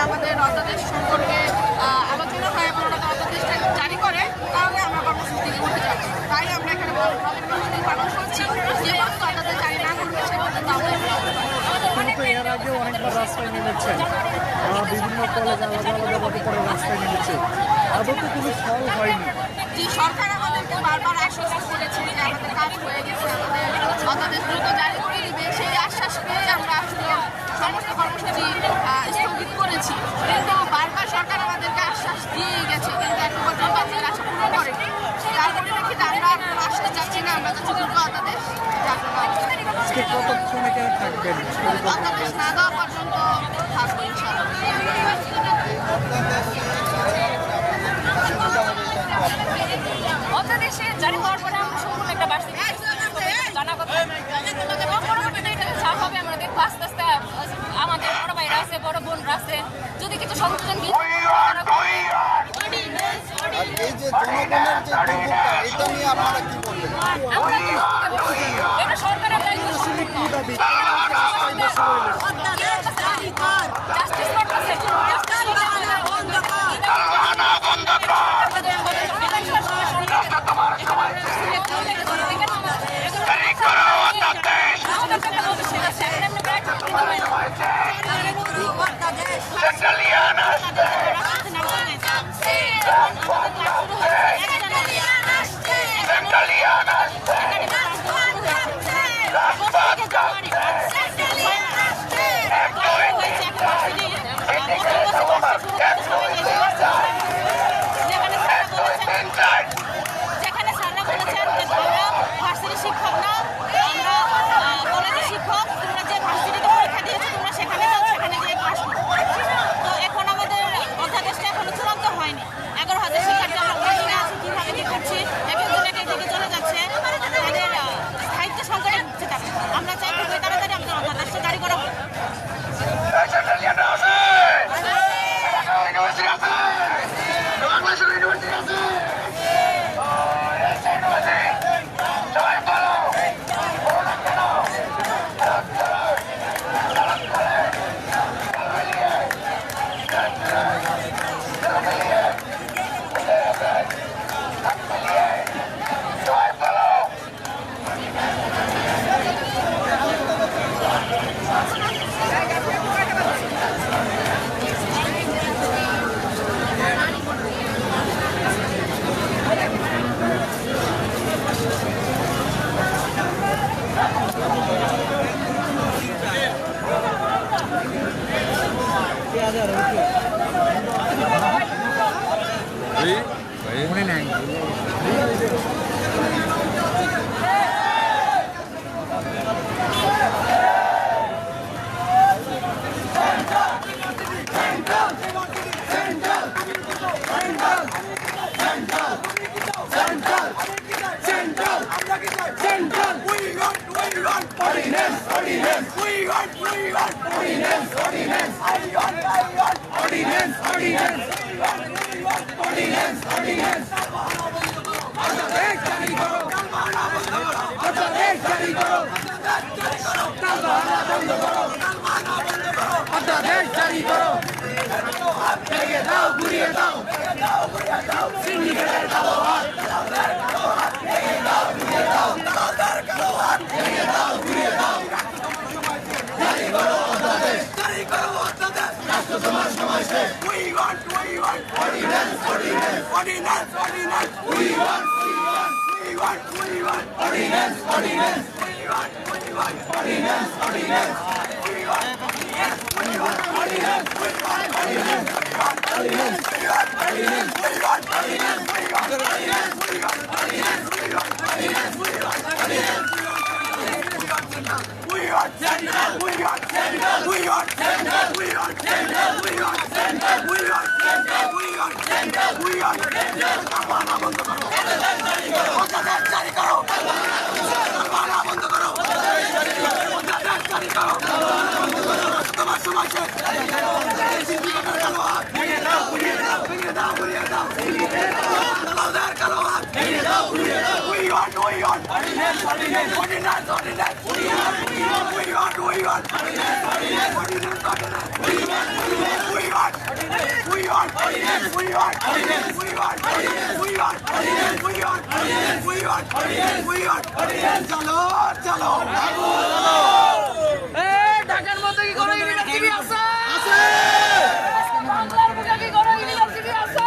আমাদের অধ্যাদেশ সম্পর্কে আলোচনা হয় এবং ওরা অধ্যাদেশটা জারি করে, তাহলে আমরা কর্মসূচি করতে যাচ্ছি। তাই আমরা এখানে পালন করছি যে অধ্যাদেশ জারি না করবে সে পর্যন্ত এর আগে অনেকবার রাস্তায় নেমেছেন, বিভিন্ন কলেজ আলাদা আলাদাভাবে করে রাস্তায় নেমেছে, আদৌ তো কোনো ফল হয়নি। যে সরকার আমাদেরকে বারবার আশ্বস্ত করেছে যে আমাদের কাজ হয়ে গেছে, আমাদের অধ্যাদেশ দ্রুত জারি করে দিবে, সেই আশ্বাস পেয়ে আমরা আসলে সমস্ত কর্মসূচি স্থগিত করেছি। কিন্তু বারবার সরকার আমাদেরকে আশ্বাস দিয়েই গেছে, কিন্তু এখন পর্যন্ত আমাদের আশা পূরণ করেনি। যার পরিপ্রেক্ষিতে আমরা আসতে চাচ্ছি না, আমরা যাচ্ছি দ্রুত অধ্যাদেশ অধ্যাদেশ না দেওয়া পর্যন্ত থাকবো ইনশাআল্লাহ। অধ্যাদেশে জারি হওয়ার পরে আমরা সম্পূর্ণ একটা বার্ষিক জানা কথা এবং পরবর্তীতে এটা যা হবে আমরা দেখবো আস্তে আস্তে আমাদের বড় ভাইরা আছে, বড় বোনরা আছে, যদি কিছু সংযোজন এটা সরকারের যেখানে স্যাররা বলেছেন যে আমরা ভার্সিটির শিক্ষক না, আমরা কলেজের শিক্ষক, তোমরা যে ভার্সিটিতে পরীক্ষা দিয়েছো তোমরা সেখানে যাও, সেখানে গিয়ে পাস করো। তো এখন আমাদের অধ্যাদেশটা এখনো চূড়ান্ত হয়নি। 11,000 শিক্ষার্থী মনে নাই ঢাকার মধ্যে কি কোনো ইউনিভার্সিটি আছে? বাংলার মধ্যে কি কোনো ইউনিভার্সিটি আছে?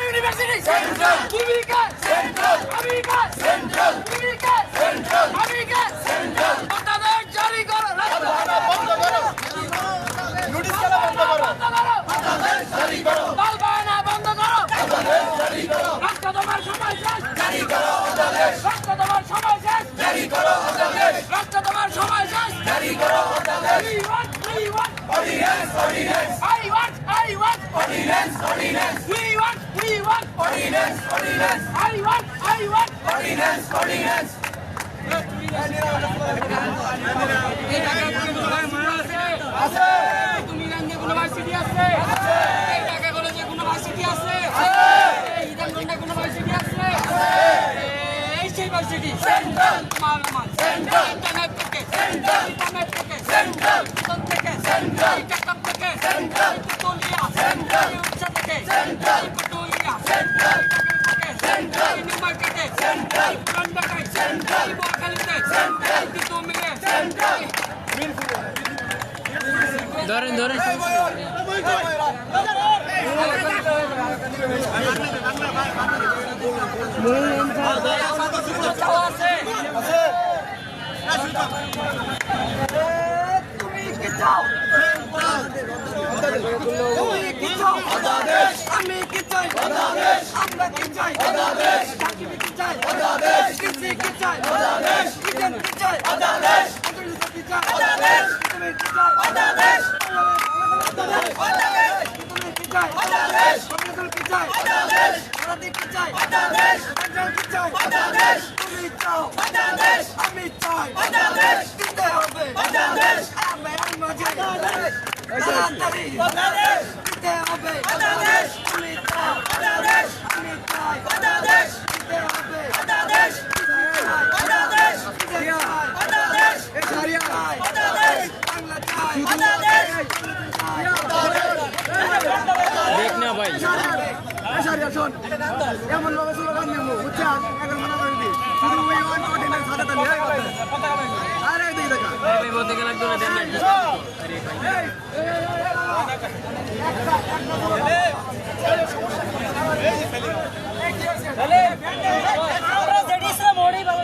University central America central America central America central America central Bangladesh জারি করো বন্ধ করো নোটিশ করা বন্ধ করো বাংলাদেশ জারি করো বালবানা বন্ধ করো বাংলাদেশ জারি করো রক্ত তোমার সময় শেষ জারি করো বাংলাদেশ রক্ত তোমার সময় শেষ জারি করো বাংলাদেশ রক্ত তোমার সময় শেষ জারি করো Bangladesh we want ordinance I want ordinance we want ordinance I want ordinance এই ঢাকায় আছে তুমি রাঙ্গে কোনো ভার্সিটি আছে এই ঢাকা কলেজে কোনো ভার্সিটি আছে এই ইদানগঞ্জে কোনো ভার্সিটি আছে এই সেই ভার্সিটি সেন্ট্রাল মালমান সেন্ট্রাল ইন্টারনেট থেকে সেন্ট্রাল থেকে টেকঅপ থেকে পুতুলিয়া সেন্ট্রাল উচ্চ থেকে পুতুলিয়া সেন্ট্রাল নিউ মার্কেটে সেন্ট্রাল কন্ডাক্টে সেন্ট্রাল বোখালিতে সেন্ট্রাল তিতুমিরে সেন্ট্রাল ধরেন তুমি কি চাও আমি কি চাই আমরা কি চাই সাকিব কি চাই কিসি কি চাই ইজেন কি চাই কি চাই তুমি কি চাই তুমি কি চাই কমিউনিটি কি চাই ভারতী কি চাই আঞ্চল কি চাই তুমি চাও আমি চাই দিতে হবে আমি মাঝে তাড়াতাড়ি দিতে হবে তুমি চাও আমি চাই দিতে হবে দেখ না ভাই এমন ভাবে স্লোগান নেবো বুঝছেন এখন মনে করে দিই শুধু ওই ওয়ান অর্ডিন্যান্স হাতে তালি আরে এই দিকে দেখা বলতে গেলে একদম আমরা জেডিসে মোড়ি বাবা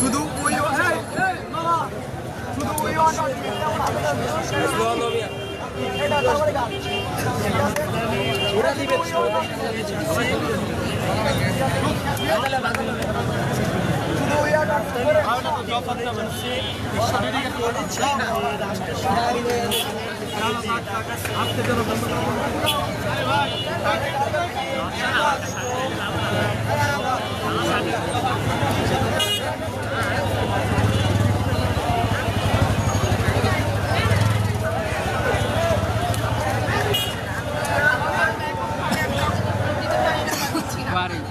শুধু ওই শুধু ওই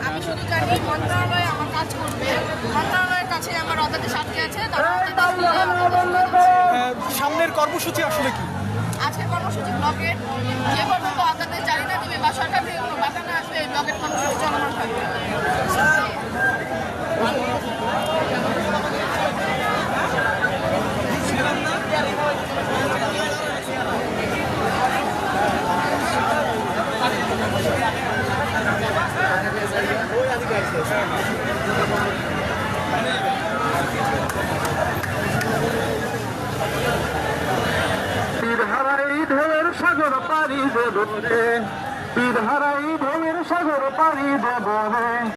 আমি শুধু জানি মন্ত্রণালয় আমার কাজ করবে, মন্ত্রণালয়ের কাছে আমার অদাদেশ আটকে আছে। তারা সামনের কর্মসূচি আসলে কি? আজকের কর্মসূচি ব্লকের যে পর্যন্ত অদাদেশ জারি না দিবে বা সরকার থেকে কোনো বাধা না আসবে, এই ব্লকের কর্মসূচি চলমান থাকবে। পীরহারাই ঢেউয়ের সাগর পাড়ি দেব রে, পীরহারাই ঢেউয়ের সাগর পাড়ি দেব রে।